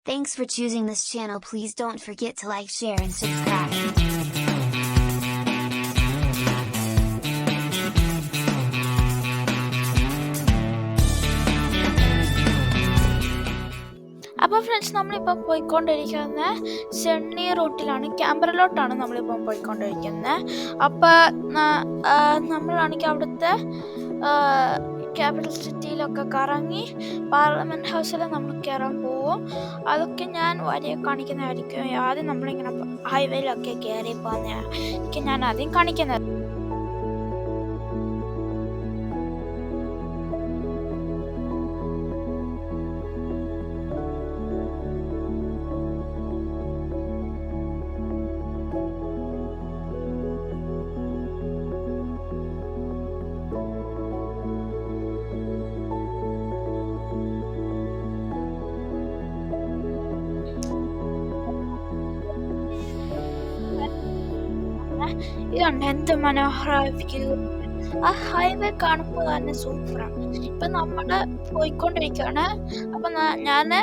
Thanks for choosing this channel. Please don't forget to like, share and subscribe. അപ്പോൾ friends, നമ്മളിപ്പോൾ പോയിക്കൊണ്ടിരിക്കുന്നത് ചെന്നൈ റൂട്ടിലാണ്, ക്യാമ്പറിലോട്ടാണ് നമ്മളിപ്പം പോയിക്കൊണ്ടിരിക്കുന്നത്. അപ്പോൾ നമ്മളാണെങ്കിൽ അവിടുത്തെ ക്യാപിറ്റൽ സിറ്റിയിലൊക്കെ കറങ്ങി പാർലമെൻറ്റ് ഹൗസിൽ നമ്മൾ കയറാൻ പോവും. അതൊക്കെ ഞാൻ വരെ കാണിക്കുന്നതായിരിക്കും. ആദ്യം നമ്മളിങ്ങനെ ഹൈവേയിലൊക്കെ കയറി പോകുന്നതായിരിക്കും ഞാൻ ആദ്യം കാണിക്കുന്നത്. ഇതുണ്ട്, എന്ത് മനോഹരമായ വ്യൂ. ആ ഹൈവേ കാണുമ്പോൾ തന്നെ സൂപ്പറാണ്. ഇപ്പം നമ്മൾ പോയിക്കൊണ്ടിരിക്കുകയാണ്. അപ്പം ഞാൻ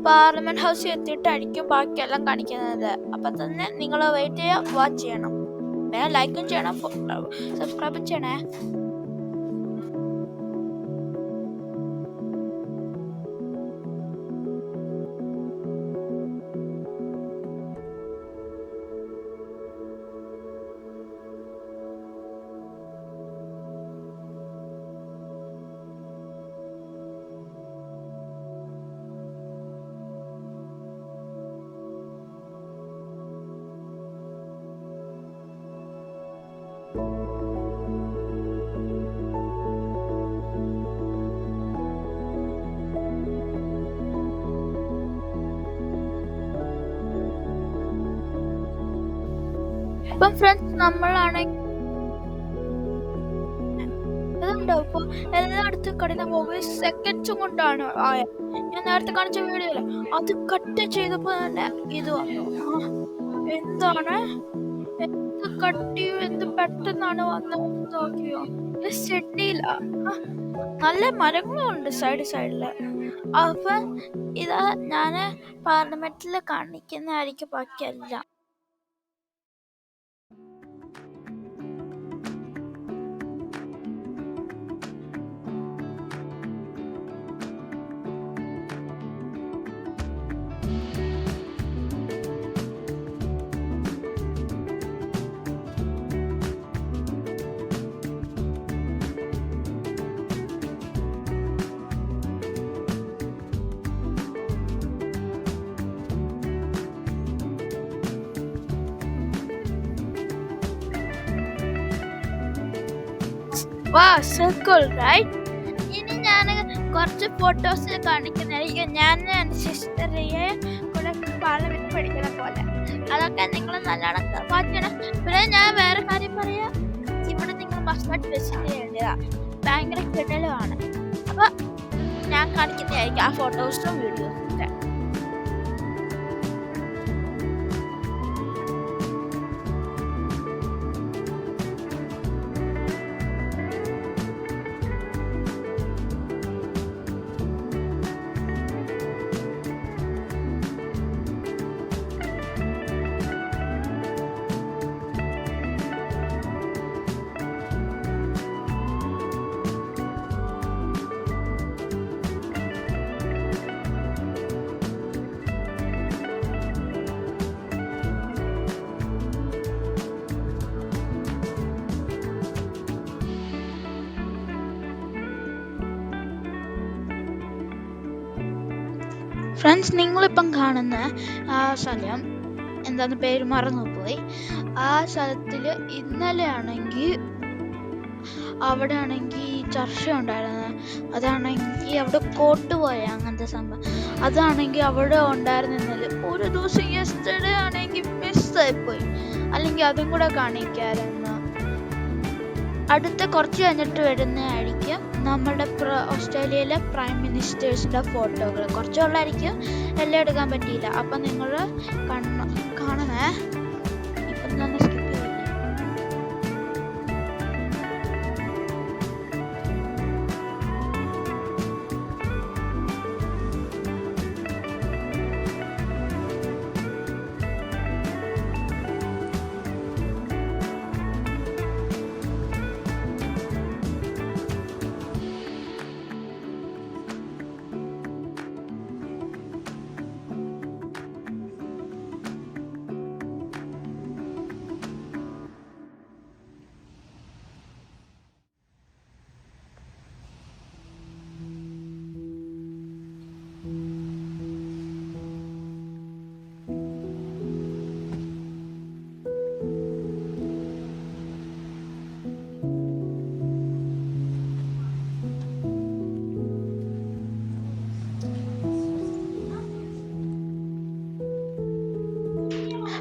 പാർലമെൻറ്റ് ഹൗസിൽ എത്തിയിട്ടായിരിക്കും ബാക്കിയെല്ലാം കാണിക്കുന്നത്. അപ്പം തന്നെ നിങ്ങൾ വെയിറ്റ് ചെയ്യുക, വാച്ച് ചെയ്യണം. പിന്നെ ലൈക്കും ചെയ്യണം, സബ്സ്ക്രൈബും ചെയ്യണേ. ഇപ്പം ഫ്രണ്ട്സ്, നമ്മളാണെങ്കിൽ ഇതുണ്ടോ, ഇപ്പോൾ എല്ലായിടത്തും കടന്നു പോകുമ്പോൾ സെക്കൻഡ്സ് കൊണ്ടാണ് ആയത്. ഞാൻ നേരത്തെ കാണിച്ച വീഡിയോയില് അത് കട്ട് ചെയ്തപ്പോൾ തന്നെ ഇത് വന്നു. എന്താണ്, എന്ത് കട്ടിയോ, എന്ത് പെട്ടെന്നാണ് വന്നത് നോക്കിയോ. ഇത് സിഡ്നിയിലാ. നല്ല മരങ്ങളും ഉണ്ട് സൈഡില്. അപ്പൊ ഇതാ ഞാൻ പാർലമെന്റിൽ കാണിക്കുന്നതായിരിക്കും ബാക്കിയെല്ലാം. So cool, right? ഇനി ഞാൻ കുറച്ച് ഫോട്ടോസ് കാണിക്കുന്നതായിരിക്കും. ഞാൻ എൻ്റെ സിസ്റ്ററിയെ കൂടെ പാർലമെന്റ് പഠിക്കുന്ന പോലെ. അതൊക്കെ നിങ്ങൾ നല്ലോണം വാച്ച് ചെയ്യണം. പിന്നെ ഞാൻ വേറെ കാര്യം പറയാം, ഇവിടെ നിങ്ങൾ മസ്റ്റായിട്ട് വിസിറ്റ് ചെയ്യേണ്ടതാ. ഭയങ്കര കിടലുമാണ്. അപ്പൊ ഞാൻ കാണിക്കുന്നതായിരിക്കും ആ ഫോട്ടോസും വീഡിയോസും ഒക്കെ. ഫ്രണ്ട്സ്, നിങ്ങളിപ്പം കാണുന്ന ആ സ്ഥലം എന്താന്ന് പേര് മറന്നുപോയി. ആ സ്ഥലത്തിൽ ഇന്നലെ ആണെങ്കിൽ അവിടെ ആണെങ്കിൽ ചർച്ച ഉണ്ടായിരുന്നത്. അതാണെങ്കിൽ അവിടെ കോട്ട് പോയ അങ്ങനത്തെ സംഭവം. അതാണെങ്കിൽ അവിടെ ഉണ്ടായിരുന്ന ഇന്നലെ ഒരു ദിവസം യെസ്റ്റർഡേ ആണെങ്കിൽ മിസ്സായിപ്പോയി. അല്ലെങ്കിൽ അതും കൂടെ കാണിക്കാമായിരുന്നു. അടുത്ത കുറച്ച് കഴിഞ്ഞിട്ട് വരുന്നതായിരിക്കും നമ്മുടെ ഓസ്ട്രേലിയയിലെ പ്രൈം മിനിസ്റ്റേഴ്സിൻ്റെ ഫോട്ടോകൾ. കുറച്ചുള്ളായിരിക്കും, എല്ലാം എടുക്കാൻ പറ്റിയില്ല. അപ്പം നിങ്ങൾ കാണണേ. ഇപ്പം തന്നെ സ്കിപ്പ് ചെയ്യില്ല.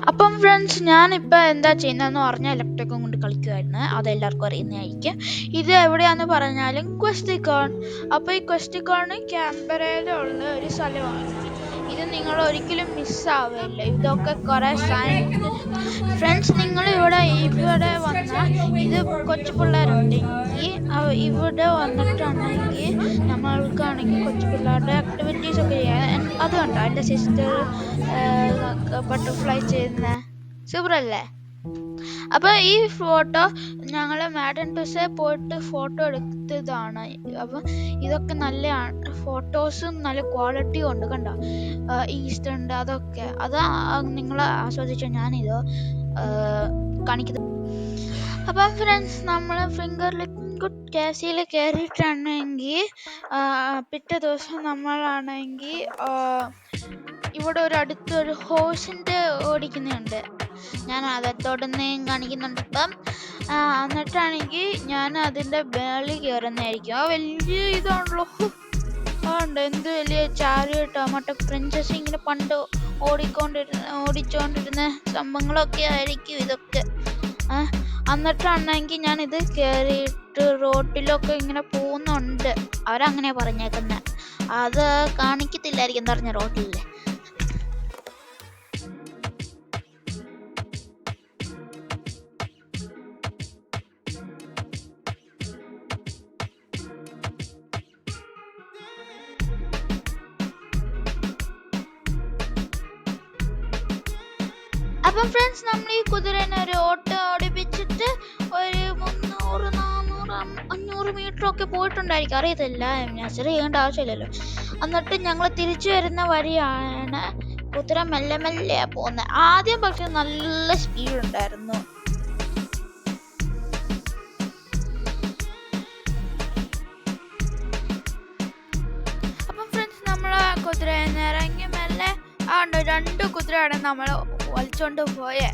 അപ്പം ഫ്രണ്ട്സ്, ഞാനിപ്പോൾ എന്താ ചെയ്യുന്നതെന്ന് പറഞ്ഞാൽ ലാപ്ടോപ്പും കൊണ്ട് കളിക്കുമായിരുന്നു. അതെല്ലാവർക്കും അറിയുന്നതായിരിക്കും. ഇത് എവിടെയാണെന്ന് പറഞ്ഞാലും ക്വസ്റ്റിക്കോൺ. അപ്പോൾ ഈ ക്വസ്റ്റിക്കോൺ ക്യാൻബറയിലുള്ള ഒരു സ്ഥലമാണ്. ഇത് നിങ്ങൾ ഒരിക്കലും മിസ്സാവില്ല. ഇതൊക്കെ കുറേ ഫ്രണ്ട്സ്, നിങ്ങൾ ഇവിടെ വന്നാൽ ഇത് കൊച്ചു പിള്ളേരുണ്ടെങ്കിൽ ഇവിടെ വന്നിട്ടുണ്ടെങ്കിൽ നമ്മൾക്കാണെങ്കിൽ കൊച്ചു പിള്ളേരുടെ ആക്ടിവിറ്റീസ് ഒക്കെ ചെയ്യാൻ. അത് കണ്ടോ, എൻ്റെ സിസ്റ്റർ ബട്ടർഫ്ലൈ ചെയ്യുന്ന സൂപ്പറല്ലേ? അപ്പൊ ഈ ഫോട്ടോ ഞങ്ങൾ മാഡൻ ടുസേ പോയിട്ട് ഫോട്ടോ എടുത്തതാണ്. അപ്പൊ ഇതൊക്കെ നല്ല ഫോട്ടോസും നല്ല ക്വാളിറ്റിയും ഉണ്ട്. കണ്ടോ, ഈസ്റ്റ് ഉണ്ട്, അതൊക്കെ അത് നിങ്ങൾ ആസ്വദിച്ചോ. ഞാനിത് കാണിക്കുന്നത്. അപ്പം ഫ്രണ്ട്സ്, നമ്മൾ ഫിംഗർ ഗുഡ് KFCയിൽ കയറിയിട്ടുണ്ടെങ്കിൽ പിറ്റേ ദിവസം നമ്മളാണെങ്കിൽ ഇവിടെ അടുത്തൊരു ഹോഴ്സിൻ്റെ ഓടിക്കുന്നുണ്ട്. ഞാൻ അതത്തോടൊന്നും കാണിക്കുന്നുണ്ട് ഇപ്പം. എന്നിട്ടാണെങ്കിൽ ഞാൻ അതിൻ്റെ മേളിൽ കയറുന്നതായിരിക്കും. വലിയ ഇതാണല്ലോ, ഉണ്ട്. എന്ത് വലിയ ചാരിട്ടോ മറ്റേ പ്രിൻസസ് ഇങ്ങനെ പണ്ട് ഓടിച്ചോണ്ടിരുന്ന സംഭവങ്ങളൊക്കെ ആയിരിക്കും ഇതൊക്കെ. എന്നിട്ടാണെങ്കിൽ ഞാൻ ഇത് കയറിയിട്ട് റോട്ടിലൊക്കെ ഇങ്ങനെ പോകുന്നുണ്ട്. അവരങ്ങനെ പറഞ്ഞേക്കുന്നത്. അത് കാണിക്കത്തില്ലായിരിക്കും എന്താ പറഞ്ഞ റോട്ടില്ലേ. അപ്പം ഫ്രണ്ട്സ്, നമ്മൾ ഈ കുതിരനെ ഒരു ഓട്ടം ഓടിപ്പിച്ചിട്ട് ഒരു 300, 400, 500 മീറ്റർ ഒക്കെ പോയിട്ടുണ്ടായിരിക്കും, അറിയത്തില്ല. മെഷർ ചെയ്യേണ്ട ആവശ്യമില്ലല്ലോ. എന്നിട്ട് ഞങ്ങൾ തിരിച്ചു വരുന്ന വഴിയാണ് കുതിര മെല്ലെ മെല്ലെ പോകുന്നത്. ആദ്യം പക്ഷെ നല്ല സ്പീഡ് ഉണ്ടായിരുന്നു. അപ്പം ഫ്രണ്ട്സ്, നമ്മൾ കുതിരയിൽ ഇറങ്ങി മെല്ലെ 2 കുതിരയാണ് നമ്മൾ വലിച്ചോണ്ട് പോയേ.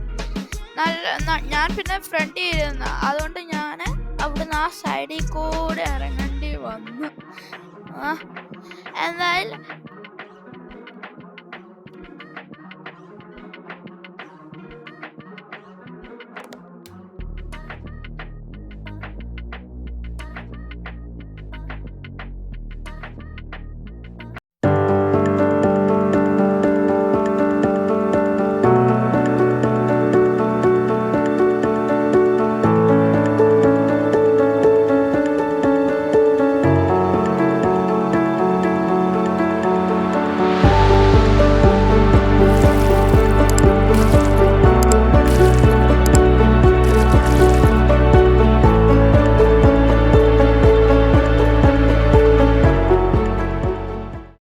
ഞാൻ പിന്നെ ഫ്രണ്ടിൽ ഇരുന്നു. അതുകൊണ്ട് ഞാൻ അവിടുന്ന് ആ സൈഡിൽ കൂടെ ഇറങ്ങേണ്ടി വന്നു. എന്തായാലും